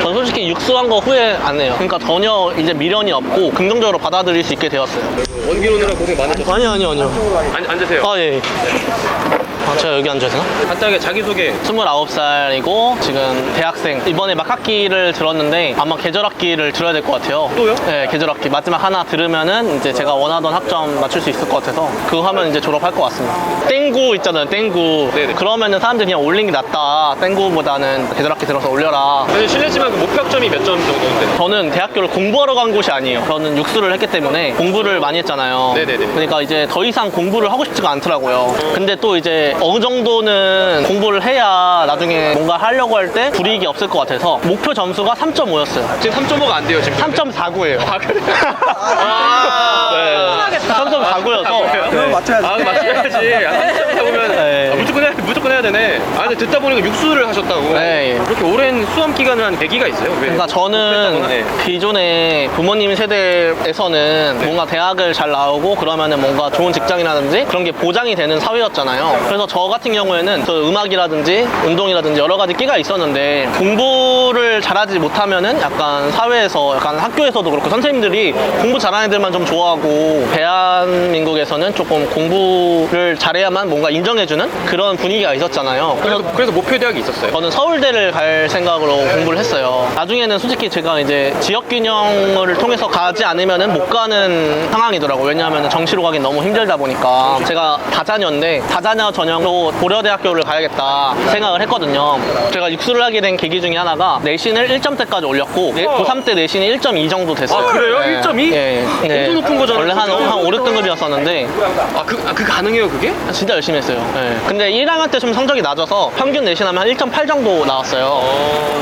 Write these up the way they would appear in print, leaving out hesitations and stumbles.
저는 솔직히 육수한 거 후회 안 해요. 그러니까 전혀 이제 미련이 없고 긍정적으로 받아들일 수 있게 되었어요. 원기 오느라 고생 많으셨어요. 아니요. 앉으세요. 아, 예. 아, 제가 여기 앉아야 되나? 간단하게 자기소개. 29살이고 지금 대학생. 이번에 막학기를 들었는데 아마 계절학기를 들어야 될 것 같아요. 또요? 네, 계절학기 마지막 하나 들으면은 이제 제가 원하던 학점 맞출 수 있을 것 같아서 그거 하면 이제 졸업할 것 같습니다. 땡구 있잖아요, 땡구. 네네. 그러면은 사람들이 그냥 올린 게 낫다. 땡구보다는 계절학기 들어서 올려라. 사실 실례지만 그 목표 학점이 몇 점 정도인데? 저는 대학교를 공부하러 간 곳이 아니에요. 저는 육수를 했기 때문에 공부를 많이 했잖아요. 네네네. 그러니까 이제 더 이상 공부를 하고 싶지가 않더라고요. 근데 또 이제 어느 정도는 공부를 해야 나중에 뭔가 하려고 할 때 불이익이 없을 것 같아서 목표 점수가 3.5였어요. 지금 3.5가 안 돼요, 지금. 3.49예요. 아, 그래? 네. 3.49여서 그럼 맞춰야지. 아, 맞춰야지. 3.4보면 네. 무조건 해야 되네. 아, 근데 듣다 보니까 육수를 하셨다고. 네. 그렇게 오랜 수험 기간을 한 계기가 있어요? 왜? 그러니까 저는 네. 기존의 부모님 세대에서는 뭔가 대학을 잘 나오고 그러면은 뭔가 좋은 직장이라든지 그런 게 보장이 되는 사회였잖아요. 그래서 저 같은 경우에는 저 음악이라든지 운동이라든지 여러 가지 끼가 있었는데 공부를 잘하지 못하면은 약간 사회에서 약간 학교에서도 그렇고 선생님들이 공부 잘하는 애들만 좀 좋아하고 대한민국에서는 조금 공부를 잘해야만 뭔가 인정해주는 그런 분위기가 있었잖아요. 그래서 목표 대학이 있었어요. 저는 서울대를 갈 생각으로 공부를 했어요. 나중에는 솔직히 제가 이제 지역균형을 통해서 가지 않으면은 못 가는 상황이더라고요. 왜냐하면 정시로 가긴 너무 힘들다 보니까. 제가 다자녀인데 다자녀 전형으로 고려대학교를 가야겠다 생각을 했거든요. 제가 육수를 하게 된 계기 중에 하나가 내신을 1점대까지 올렸고 고3 때 내신이 1.2 정도 됐어요. 아, 그래요? 네. 1.2? 네. 엄청 높은 거잖아요. 원래 한 5, 6등급이었었는데 그 가능해요, 그게? 진짜 열심히 했어요. 네. 근데 1학년 때 좀 성적이 낮아서 평균 내신하면 한 1.8 정도 나왔어요.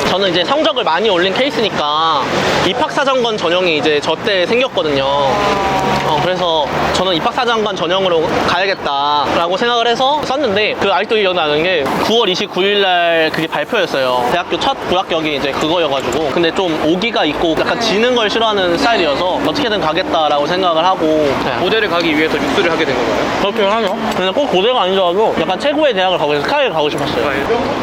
저는 이제 성적을 많이 올린 케이스니까 입학사정관 전형이 이제 저 때 생겼거든요. 그래서 저는 입학사정관 전형으로 가야겠다라고 생각을 해서 썼는데 그 아직도 기억나는 게 9월 29일 날 그게 발표였어요. 대학교 첫 불합격이 이제 그거여가지고 근데 좀 오기가 있고 약간 지는 걸 싫어하는 스타일이어서 어떻게든 가겠다라고 생각을 하고 네. 고대를 가기 위해서 육수를 하게 된 건가요? 그렇긴 하죠. 근데 꼭 고대가 아니더라도 약간 최고의 대학을 가고 싶어요. 스카이를 가고 싶었어요.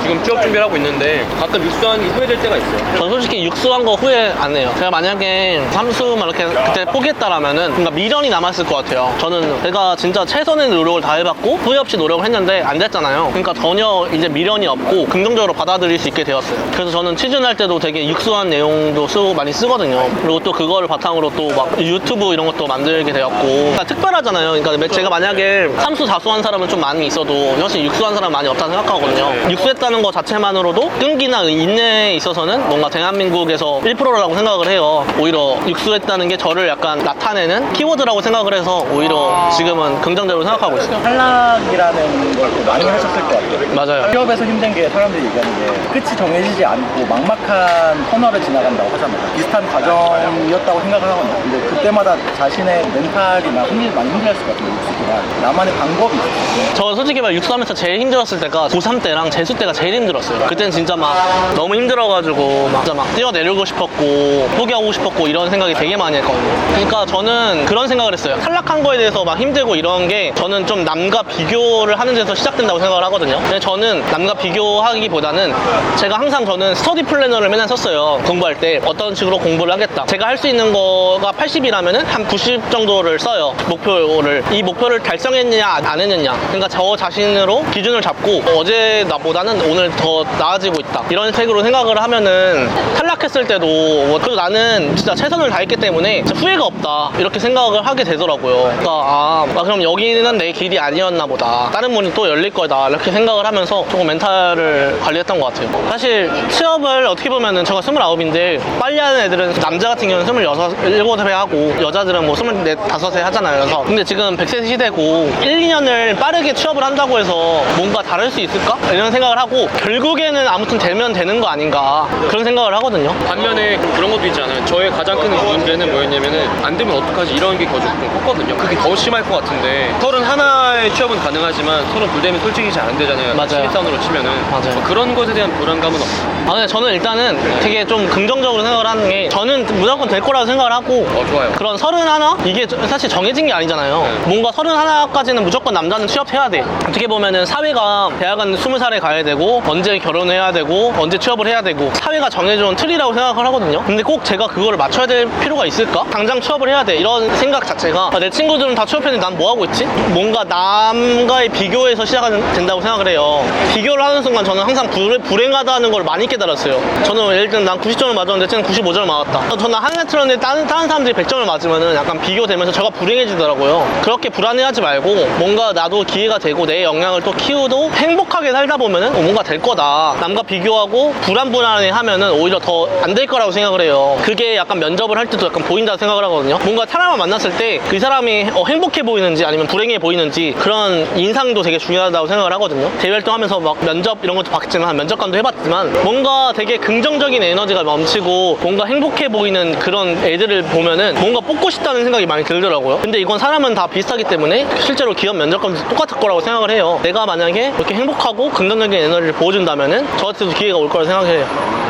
지금 취업 준비를 하고 있는데 가끔 육수하는 게 후회될 때가 있어요. 저는 솔직히 육수한 거 후회 안 해요. 제가 만약에 삼수만 이렇게 그때 포기했다라면은 뭔가 미련이 남았을 것 같아요. 저는 제가 진짜 최선의 노력을 다 해봤고 후회 없이 노력을 했는데 안 됐잖아요. 그러니까 전혀 이제 미련이 없고 긍정적으로 받아들일 수 있게 되었어요. 그래서 저는 취준할 때도 되게 육수한 내용도 많이 쓰거든요. 그리고 또 그거를 바탕으로 또 막 유튜브 이런 것도 만들게 되었고 그러니까 특별하잖아요. 그러니까 제가 만약에 삼수 사수한 사람은 좀 많이 있어도 사실 육수한 사람 많이 없다고 생각하거든요. 육수했다는 거 자체만으로도 끈기나 인내에 있어서는 뭔가 대한민국에서 1%라고 생각을 해요. 오히려 육수했다는 게 저를 약간 나타내는 키워드라고 생각을 해서 오히려 지금은 긍정적으로 생각하고 있어요. 탈락이라는 걸 또 많이 하셨을 것 같아요. 맞아요. 취업에서 힘든 게 사람들이 얘기하는 게 끝이 정해지지 않고 막막한 터널을 지나간다고 하잖아요. 비슷한 과정이었다고 생각을 하거든요. 근데 그때마다 자신의 멘탈이나 많이 힘들었을 것 같아요. 육수지만 나만의 방법이 있어요. 저 솔직히 말 육수하면서 제일 힘들었을 때가 고3 때랑 재수 때가 제일 힘들었어요. 그때는 진짜 막 너무 힘들어가지고 진짜 막 뛰어내리고 싶었고 포기하고 싶었고 이런 생각이 되게 많이 했거든요. 그러니까 저는 그런 생각을 했어요. 탈락한 거에 대해서 막 힘들고 이런 게 저는 좀 남과 비교를 하는 데서 시작된다고 생각을 하거든요. 근데 저는 남과 비교하기보다는 제가 항상 저는 스터디 플래너를 맨날 썼어요. 공부할 때 어떤 식으로 공부를 하겠다. 제가 할 수 있는 거가 80이라면은 한 90 정도를 써요. 목표를. 이 목표를 달성했느냐 안 했느냐. 그러니까 저 자신으로 기준을 잡고 어제 나보다는 오늘 더 나아지고 있다. 이런 식으로 생각을 하면은 탈락했을 때도 그래도 나는 진짜 최선을 다했기 때문에 진짜 후회가 없다. 이렇게 생각을 하게 되더라고요. 그러니까 그럼 여기는 내 길이 아니었나 보다. 다른 문이 또 열릴 거다. 이렇게 생각을 하면서 조금 멘탈을 관리했던 것 같아요. 사실 취업을 어떻게 보면은 제가 29인데 빨리 하는 애들은 남자 같은 경우는 26, 7회 하고 여자들은 뭐 24, 5에 하잖아요. 그래서 근데 지금 100세 시대고 1, 2년을 빠르게 취업을 한다고 해서 뭔가 다를 수 있을까? 이런 생각을 하고 결국에는 아무튼 되면 되는 거 아닌가 그런 생각을 하거든요. 반면에 그런 것도 있잖아요. 저의 가장 큰 문제는 뭐였냐면은 안 되면 어떡하지 이런 게 더 조금 컸거든요. 그게 더 심할 것 같은데 31의 취업은 가능하지만 32 되면 솔직히 잘 안 되잖아요. 맞아요. 신입사원으로 치면은 맞아요. 그런 것에 대한 불안감은 없어요. 근데 저는 일단은 일단은 되게 좀 긍정적으로 생각을 하는 게 저는 무조건 될 거라고 생각을 하고 좋아요. 그런 31 이게 사실 정해진 게 아니잖아요. 뭔가 31까지는 무조건 남자는 취업해야 돼. 어떻게 보면은 사회가 대학은 20살에 가야 되고 언제 결혼해야 되고 언제 취업을 해야 되고 사회가 정해준 틀이라고 생각을 하거든요. 근데 꼭 제가 그거를 맞춰야 될 필요가 있을까? 당장 취업을 해야 돼 이런 생각 자체가 내 친구들은 다 취업했는데 난 뭐 하고 있지? 뭔가 남과의 비교에서 시작된다고 생각을 해요. 비교를 하는 순간 저는 항상 불행하다는 걸 많이 깨달았어요. 저는 예를 들면 난 90점을 맞았는데 쟤는 95점을 맞았다. 저는 하나 틀었는데 다른 사람들이 100점을 맞으면은 약간 비교되면서 저가 불행해지더라고요. 그렇게 불안해하지 말고 뭔가 나도 기회가 되고 내 역량을 또 키우도 행복하게 살다 보면은 뭔가 될 거다. 남과 비교하고 불안해 하면은 오히려 더 안 될 거라고 생각을 해요. 그게 약간 면접을 할 때도 약간 보인다고 생각을 하거든요. 뭔가 사람을 만났을 때 그 사람이 행복해 보이는지 아니면 불행해 보이는지 그런 인상도 되게 중요하다고 생각을 하거든요. 대외 활동하면서 막 면접 이런 것도 봤지만 면접관도 해봤지만 뭔가 되게 긍정적인 에너지가 넘치고 뭔가 행복해 보이는 그런 애들을 보면은 뭔가 뽑고 싶다는 생각이 많이 들더라고요. 근데 이건 사람은 다 비슷하기 때문에 실제로 기업 면접관도 똑같을 거라고 생각을 해요. 내가 만약에 이렇게 행복하고 긍정적인 에너지를 보여준다면은 저한테도 기회가 올 거라고 생각해요.